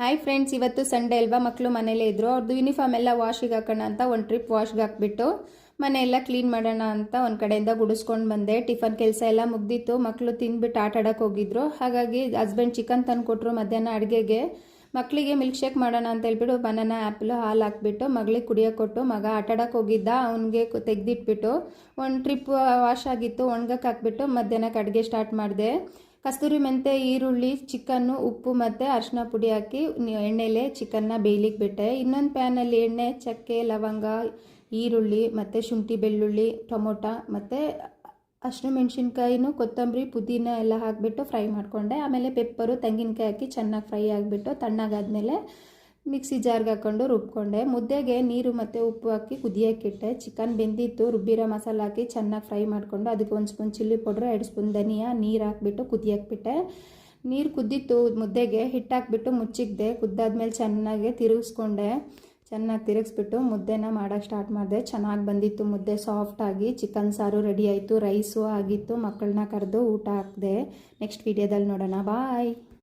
Hi friends, ಇವತ್ತು Sunday ಅಲ್ವಾ, ಮಕ್ಕಳು ಮನೇಲೇ ಇದ್ದರು. ಅವ್ರದ್ದು ಯೂನಿಫಾರ್ಮ್ ಎಲ್ಲ ವಾಶಿಗೆ ಹಾಕೋಣ ಅಂತ ಒಂದು ಟ್ರಿಪ್ ವಾಶ್ಗೆ ಹಾಕ್ಬಿಟ್ಟು ಮನೆಯೆಲ್ಲ ಕ್ಲೀನ್ ಮಾಡೋಣ ಅಂತ ಒಂದು ಕಡೆಯಿಂದ ಗುಡಿಸ್ಕೊಂಡು ಬಂದೆ. ಟಿಫನ್ ಕೆಲಸ ಎಲ್ಲ ಮುಗ್ದಿತ್ತು. ಮಕ್ಕಳು ತಿಂದ್ಬಿಟ್ಟು ಆಟ ಆಡೋಕೆ ಹೋಗಿದ್ರು. ಹಾಗಾಗಿ ಹಸ್ಬೆಂಡ್ ಚಿಕನ್ ತಂದು ಕೊಟ್ಟರು ಮಧ್ಯಾಹ್ನ ಅಡುಗೆಗೆ. ಮಕ್ಕಳಿಗೆ ಮಿಲ್ಕ್ ಶೇಕ್ ಮಾಡೋಣ ಅಂತ ಹೇಳ್ಬಿಟ್ಟು ಬನಾನಾ ಆ್ಯಪಲು ಹಾಲು ಹಾಕ್ಬಿಟ್ಟು ಮಗಳಿಗೆ ಕುಡಿಯೋಕೆ ಕೊಟ್ಟು, ಮಗ ಆಟ ಆಡೋಕೆ ಹೋಗಿದ್ದ, ಅವನಿಗೆ ತೆಗೆದಿಟ್ಬಿಟ್ಟು ಒಂದು ಟ್ರಿಪ್ ವಾಶ್ ಆಗಿತ್ತು, ಒಣಗಕ್ಕೆ ಹಾಕ್ಬಿಟ್ಟು ಮಧ್ಯಾಹ್ನಕ್ಕೆ ಅಡುಗೆ ಸ್ಟಾರ್ಟ್ ಮಾಡಿದೆ. ಕಸ್ತೂರಿ ಮೆಂತೆ, ಈರುಳ್ಳಿ, ಚಿಕನ್ನು, ಉಪ್ಪು ಮತ್ತು ಅರಿಶಿನ ಪುಡಿ ಹಾಕಿ ಎಣ್ಣೆಲೆ ಚಿಕನ್ನ ಬೇಯ್ಲಿಕ್ಕೆ ಬಿಟ್ಟೆ. ಇನ್ನೊಂದು ಪ್ಯಾನಲ್ಲಿ ಎಣ್ಣೆ, ಚಕ್ಕೆ, ಲವಂಗ, ಈರುಳ್ಳಿ ಮತ್ತು ಶುಂಠಿ, ಬೆಳ್ಳುಳ್ಳಿ, ಟೊಮೊಟೊ ಮತ್ತು ಹಸಿಮೆಣ್ಸಿನ್ಕಾಯಿನೂ, ಕೊತ್ತಂಬರಿ, ಪುದೀನ ಎಲ್ಲ ಹಾಕಿಬಿಟ್ಟು ಫ್ರೈ ಮಾಡಿಕೊಂಡೆ. ಆಮೇಲೆ ಪೆಪ್ಪರು, ತೆಂಗಿನಕಾಯಿ ಹಾಕಿ ಚೆನ್ನಾಗಿ ಫ್ರೈ ಆಗಿಬಿಟ್ಟು ತಣ್ಣಗಾದ್ಮೇಲೆ ಮಿಕ್ಸಿ ಜಾರ್ಗೆ ಹಾಕ್ಕೊಂಡು ರುಬ್ಕೊಂಡೆ. ಮುದ್ದೆಗೆ ನೀರು ಮತ್ತು ಉಪ್ಪು ಹಾಕಿ ಕುದಿಯೋಕ್ಕಿಟ್ಟೆ. ಚಿಕನ್ ಬೆಂದಿತ್ತು, ರುಬ್ಬಿರೋ ಮಸಾಲೆ ಹಾಕಿ ಚೆನ್ನಾಗಿ ಫ್ರೈ ಮಾಡಿಕೊಂಡು ಅದಕ್ಕೆ 1 ಸ್ಪೂನ್ ಚಿಲ್ಲಿ ಪೌಡ್ರು, 2 ಸ್ಪೂನ್ ಧನಿಯಾ, ನೀರು ಹಾಕಿಬಿಟ್ಟು ಕುದಿಯೋಕ್ಬಿಟ್ಟೆ. ನೀರು ಕುದ್ದಿತ್ತು, ಮುದ್ದೆಗೆ ಹಿಟ್ಟು ಹಾಕ್ಬಿಟ್ಟು ಮುಚ್ಚಿಕ್ದೆ. ಕುದ್ದಾದ್ಮೇಲೆ ಚೆನ್ನಾಗಿ ತಿರುಗಿಸ್ಕೊಂಡೆ. ಚೆನ್ನಾಗಿ ತಿರುಗಿಸ್ಬಿಟ್ಟು ಮುದ್ದೆನ ಮಾಡೋಕ್ಕೆ ಸ್ಟಾರ್ಟ್ ಮಾಡಿದೆ. ಚೆನ್ನಾಗಿ ಬಂದಿತ್ತು ಮುದ್ದೆ, ಸಾಫ್ಟಾಗಿ. ಚಿಕನ್ ಸಾರು ರೆಡಿ ಆಯಿತು, ರೈಸು ಆಗಿತ್ತು. ಮಕ್ಕಳನ್ನ ಕರೆದು ಊಟ ಹಾಕಿದೆ. ನೆಕ್ಸ್ಟ್ ವೀಡಿಯೋದಲ್ಲಿ ನೋಡೋಣ. ಬಾಯ್.